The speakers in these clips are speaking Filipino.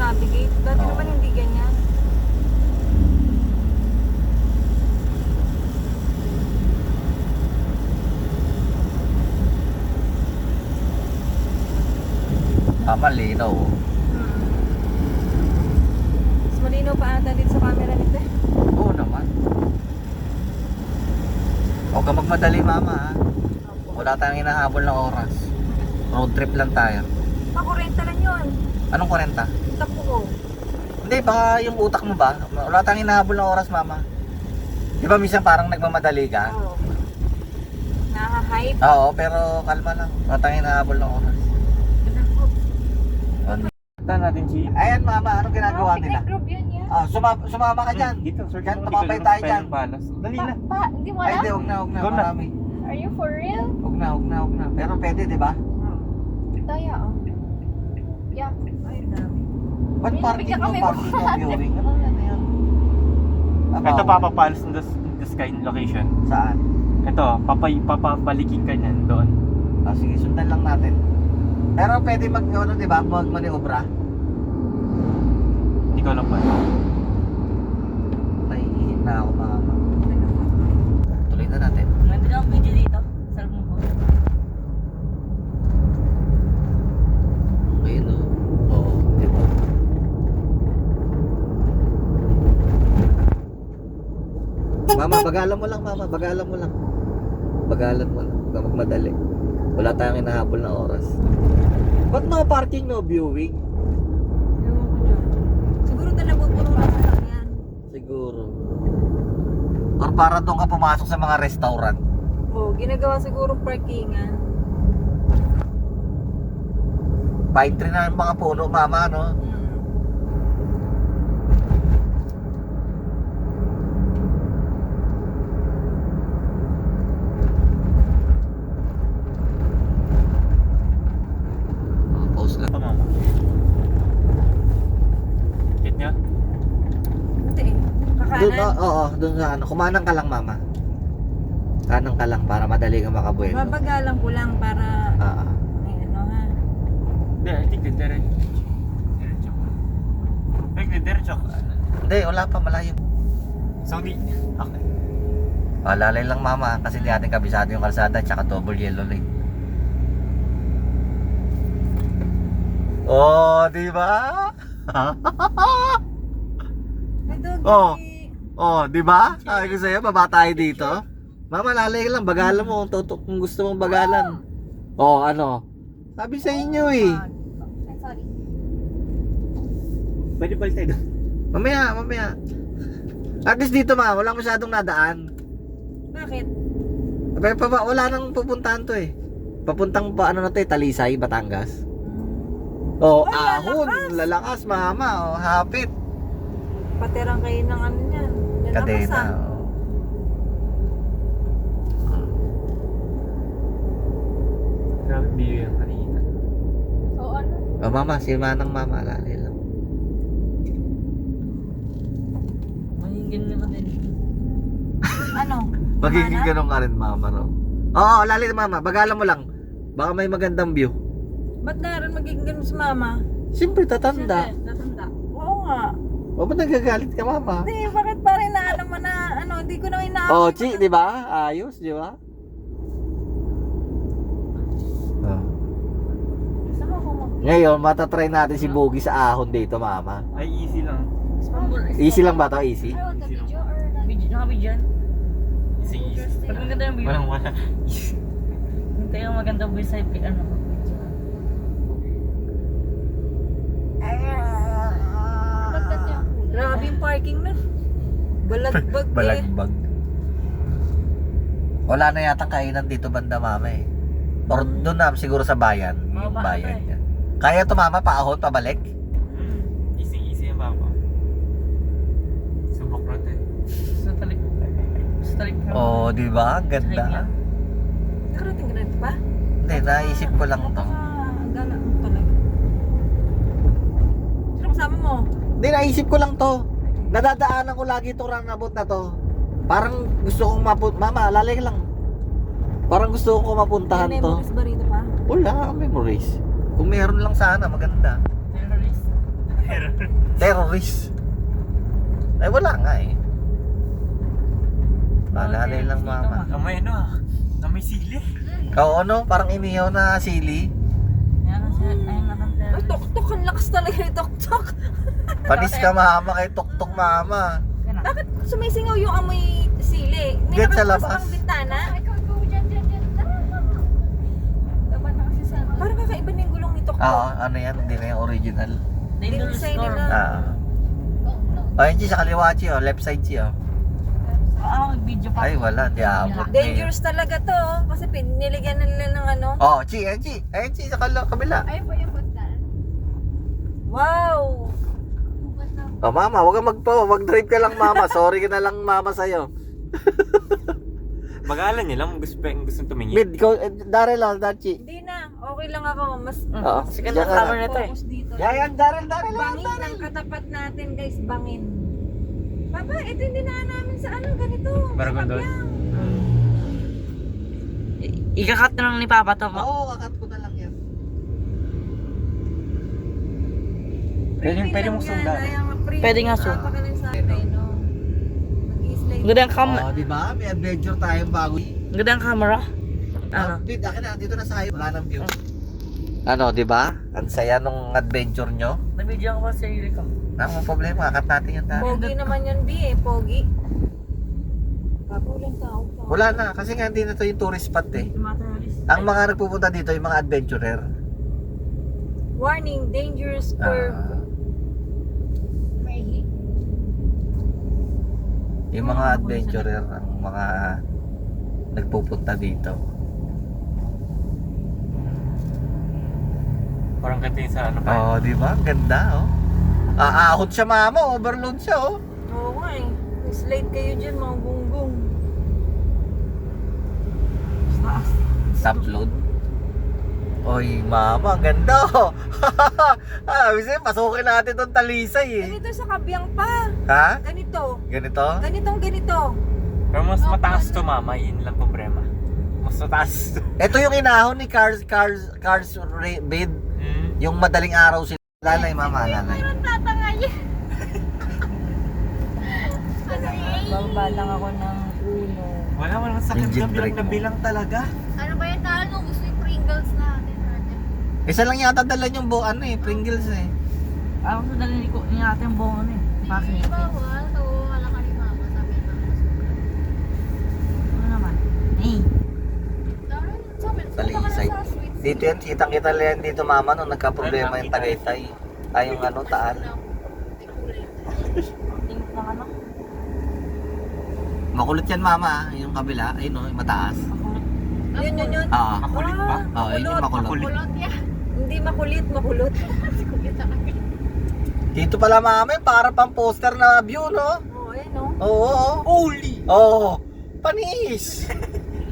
navigate. Dati Oo. naman hindi ganyan. Malinaw. Mas malinaw pa ata dito sa camera nito eh. Oo naman. Huwag ka magmadali, mama, ha? Wala tayong hinahabol na oras. Road trip lang tayo. Pakurenta lang yun. Anong 40? Takbo ko. Hindi, baka yung utak mo ba? Wala tayong hinahabol na oras, mama. Di ba minsan parang nagmamadali ka? Oo. Nahahype. Oo, pero kalma lang. Wala tayong hinahabol na oras. Saan natin, Chief? Ayan, mama, anong ginagawa nila? Picnic group yun yan. Sumama ka dyan. Dito, sir. Dyan, tumambay tayo dyan. Dali na. Hindi mo Ay, alam? hindi, huwag na, Go na. marami. Are you for real? Huwag na. Pero pwede, di ba? Taya oh. Yeah. Ay, dami. Ba't May parking nabigyan mo, kami parking mo, viewing? Ano yan? Ito, papapalis in the sky location. Saan? Ito, papabalikin ka niyan doon. Sige, sundan lang natin. Pero pwede ano, di ba? Mag-maniobra. Hindi ko alam pa. Nahihihin na ako, mama. Tuloy na natin. Nandun ang video dito. Salmon ko. Ayun, o. Oo, di ba? Mama, bagalan mo lang, mama. Bagalan mo lang. Bagalan mo lang. Huwag ka magmadali. Wala tayong hinahabol na oras. Ba't no parking, no viewing? Ewan ko dyan. Siguro talaga puno na sasakyan. Siguro. Or para doon ka pumasok sa mga restaurant. Oo, ginagawa siguro parkingan. Pine tree na yung mga puno, mama, no? Pause lang. Ito, mama. Kit niya? Hindi eh. Doon, Kakanan. oo, doon sa ano. Kumanang ka lang, mama. Kanang ka lang para madali ka makabuelo. Babagalan ko lang para may ano ha. Hindi, I think diretso. Diretso. Hindi, wala pa, malayo. So, okay. Lalay lang, mama, kasi di natin kabisado yung kalsada tsaka double yellow lane. Oh, di ba? Ay, doggy. Oh. Oh, di ba? Sabi ko sa'yo, baba tayo dito. Mama, lalay ka lang, bagalan mo kung gusto mong bagalan. Oh, ano? Sabi sa inyo eh. Ay, sorry. Pwede balik tayo doon. Mamaya. At least dito, ma, wala masyadong nadaan. Bakit? Wala nang pupuntahan to eh. Papuntang pa, ano na to eh, Talisay, Batangas. Oh, Ay, ahon, lalakas. lalakas, mama, oh, hapit. Patirang kayo ng ano niyan. Lalakas, Kadena, ah. oh. Grabe, view yung kanina. Oo, ano? Oh, mama, si manang mama, lalay lang. Magiging na ka din. Ano? Magiging Mana? ganun ka rin, mama, no? Oo, lalay mama, bagalan mo lang. Baka may magandang view. Ba't na rin magiging ganun si mama? Siyempre, tatanda. Siyempre, tatanda. Oo nga. O, ba't nagagalit ka, mama? Hindi, bakit pa rin na alam mo na, ano, hindi ko na inaaway. Oh, Chi, di ba? Ayos, di ba? Oh. Saan ako mag... Ngayon, matatry natin si Bogey sa ahon dito, mama. Ay, easy lang. Easy lang ba to? Easy? I want the video or the... Video, naka-video yan? Easy. Pag maganda yung video. Wala. Hintay yung magandang view sa ano, video. Grabe yung parking na. Balagbag eh. Balagbag. Wala na yata kainan dito banda, mama eh. Or doon na siguro sa bayan. Yung Baba bayan na eh. niya. Kaya to, mama, paahon, pabalik? Easy yung baba. Subok natin. Sa talik. Oh, di ba? Ang ganda. Nakarating ka na ito pa? Hindi, naisip ko lang to. Gala mo talaga. Sino kasama mo? Hindi, naisip ko lang to. Nadadaanan ko lagi itong roundabout na to. Parang gusto kong mama, lalay lang. Parang gusto kong mapuntahan May to. memories ba rito pa? Wala, memories. Kung meron lang sana, maganda. Memories. Terrorist. Eh, wala nga eh. Malalay lang mama. Amoy ano ah. Amoy sili. Oo, no? Parang inihaw na sili. Ay, tok-tok. Ang lakas talaga ni tok-tok. Panis ka mama kay Tok-Tok mama. Bakit sumisingaw yung amoy sili? May Diyan sa nakabukas labas. pang bintana? Ikaw, go dyan. Dapat na kasi sa... Parang kakaiba na yung gulong ni tok-tok. Oo, ano yan? Hindi na yung original. Design nila. Ah. Ayun, Chi, sa kaliwa, Chi, oh. Left side, Chi, oh. Video Ay, wala. Di abot. Dangerous talaga to. Kasi piniligyan na nila ng ano. Oh, Chi, ayun, Chi. Ayun, Chi, sa kabila. Ayun po yung bundal. Wow! Oh, mama, wag kang mag-drive ka lang, mama. Sorry ka na lang, mama, sa'yo. Mag-aalan niya lang gusto tumingin. Mid, Daryl, oh, Dachi. Hindi na. Okay lang ako. Mas Oo. sige Diyan na ka cover na. na to eh. Dito. Yan, Daryl, Bangin ng katapat natin guys. Bangin. Papa, ito yung dinaan namin sa ano ganito. Maragondon? Ikakat na lang ni Papa to. Oo, kakat ko na lang yan. Pwede mong sundan. Pwede nga sundan. Napakagaling sa akin, no? Mag-i-slide. Ganda ang camera. Oh, di ba? May adventure tayong bago. Ganda ang camera. Ano? Bid, akin na, dito na sa highway. Wala nang view. Ano, di ba? Ang saya nung adventure nyo. Nabidyo ko sa sarili ko. Ang problema, kakat natin yan tayo. Pogi naman yun, B eh. Pogi. Papa, walang tao pa. Wala na, kasi nga hindi na to yung tourist spot eh. Ang mga nagpupunta dito, yung mga adventurer. Warning, dangerous Ah. curve. Yung mga adventurer, ang mga nagpupunta dito. Parang kati sa ano pa. Oo, di ba? Ang ganda, oh. Aahot siya, mama. Overload siya, oh. Oo nga eh. Slide kayo dyan, mga gunggong. Taas. Top load. Oy, mama, ang ganda, oh. Kasi pasukin natin tong talisay, eh. Ganito sa kabiyang pa. Ha? Ganito. Ganito? Ganito. Pero mas mataas to mama, yun lang problema. Mas mataas to. Ito yung inahon ni Cars Bid. Yung madaling araw sila. Lalay, mama, lalay. Bababa lang ako ng uno. Wala sakit Engine na brake mo. bilang talaga. Ano ba yung talo? Gusto yung Pringles natin. Isa lang yata dala yung ano eh, Pringles eh. Ako sa dalili ko ni ate yung buong ano eh. Bakit? Hindi bawal. So, wala ka ni mama. Sabi na. Ano naman? Eh. Talisay. Dito yan, kitang-kita yan dito mama nung nagka-problema yung Tagaytay. Ay, yung ano, Taal. Tingin ng ano? Makulit yan mama, yung kabila, ayun no, yung mataas. Yun. Ah, Makulit ba? ayun yung makulot. Kulot yan. Hindi makulit, makulot. Kulit sa akin. Dito pala mama, para pang poster na view no? Oo, ayun no. Oo. Holy! Oo. Panis.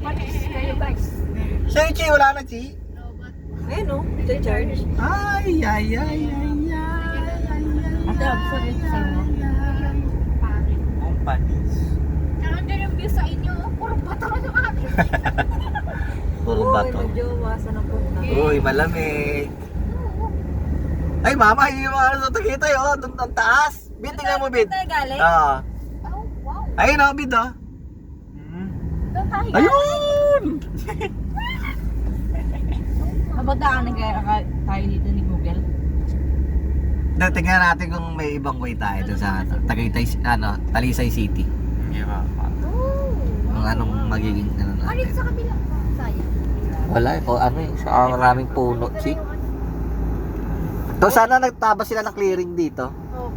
Panis kayo guys. Siya yung Chi, wala na Chi. Ayun no, ito charge. Ay. Ate, sorry sa inyo. Ang panis. Tsaka din yung view sa inyo. Puro bato ka yung akin. Puro Uy, bato. magjowa sa napunta. Uy, malamig. Ay mama, yun yung ano sa Tagaytay oh, doon ang taas. Bid, tingnan mo Bid. Saan tayo galing? Ah. Oh, wow. Ayun oh, Bid oh. Doon tayo. Ayun! Mabadaanan kaya tayo dito ni Google. Tingnan natin kung may ibang way tayo dun sa Tagaytay, Talisay City. Hindi ba? Kung anong magiging ano Ano natin. sa kabila? Sayang. Wala eh, kung ano eh, sa maraming puno, Chi. So sana nagtabas sila ng clearing dito. Opo.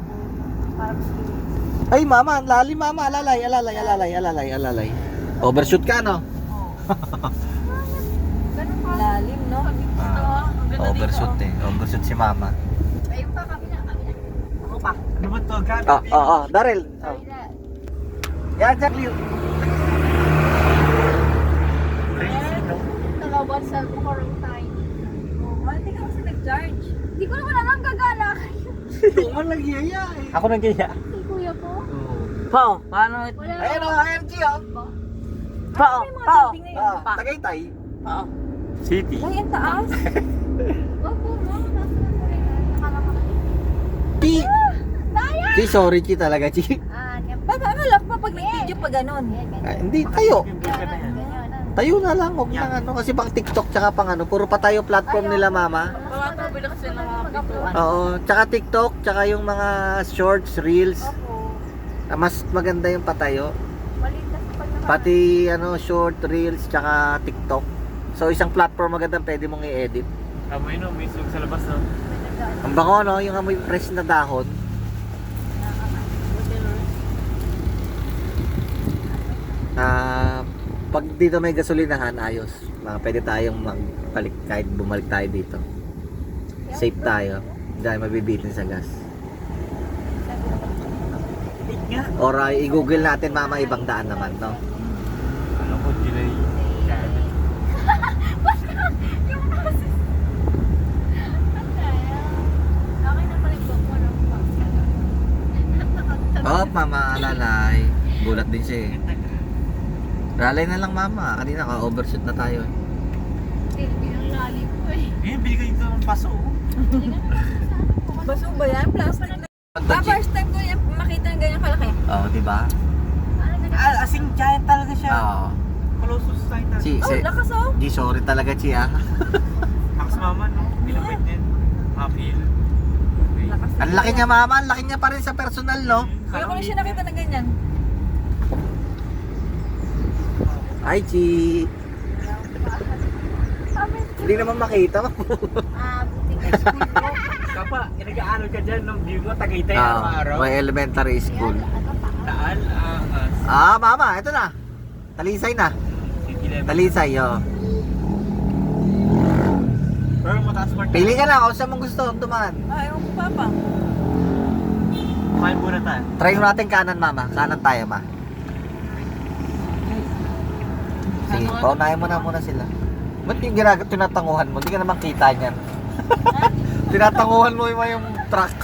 Parang Ay mama, ang lalim mama, alalay. Overshoot ka no? ganun pa. Lalim no? Overshoot eh, overshoot si mama. Ayun pa kabila. Ako pa. Ano ba to? Gabi? Daryl. Kabila. Yan, Jack Liu. Crazy, no? Nakawan sa bukarong tayo. Hindi ka kasi nag-charge. Hindi ko naman alam gagana. Tuman nagyaya eh. Ako nagkaya. Si kuya po. Pao, paano? Wala. Ayun o, energy oh. Pao. Tagaytay. Pao. City. Ay, ang taas. Opo, ma'am. Nasa na po rin. Nakala ko na. Di, Chi, sorry Chi talaga, Chi. Papa, akala ko pa pag nag-video pa ganon. Ay, hindi, tayo. Yung view ka na yan. Tayo na lang, huwag na ano. Kasi pang TikTok, tsaka pang ano. Puro pa tayo platform nila, mama. Pagkakabila kasi ng mga pituan. Oo, tsaka TikTok, tsaka yung mga shorts, reels. Mas maganda yung patayo. Pati ano, short, reels, tsaka TikTok. So, isang platform maganda pwede mong i-edit. Amoy no, may sug sa labas no. Ang bango, no? Yung amoy fresh na dahon. Pag dito may gasolinahan, ayos. Pwede tayong magbalik kahit bumalik tayo dito. Safe tayo. Hindi tayo mabibitin sa gas. Or i-google natin mama ibang daan naman, no? Ano ko, delay. Oh, mama, lalay. Gulat din siya eh. Lalay na lang mama. Kanina ka, overshoot na tayo. Eh, bili ka dito ng paso. Baso ba yan? Plastic na. First time ko yan makita ng ganyan kalaki. Oo, diba? Asing giant talaga siya. Oo. Colossus sign na. Chi, Oh, lakas oh. Chi, sorry talaga, Chi, ah. Max mama no. Pinabait din. Apil. Lakas. Ang laki niya, mama. Ang laki niya pa rin sa personal, no? Kaya ko na siya nakita ng ganyan. Hi, Chi. Hindi naman makita mo. Kapa, nag-aaral ka dyan ng view mo, Tagaytay Ah, araw-araw. may elementary school. Taal, angas. Ah, mama, ito na. Talisay na. City level. Talisay, oh. Pero mataas pa. Pili ka na kung saan mong gusto dumaan. Ay, ewan ko papa. Kumain muna tayo. Try natin kanan, mama. Kanan tayo, ma. Sige, paunahin mo na muna sila. Ba't yung tinatanguhan mo? Hindi ka naman kita niyan. Tinatanguhan mo yung truck.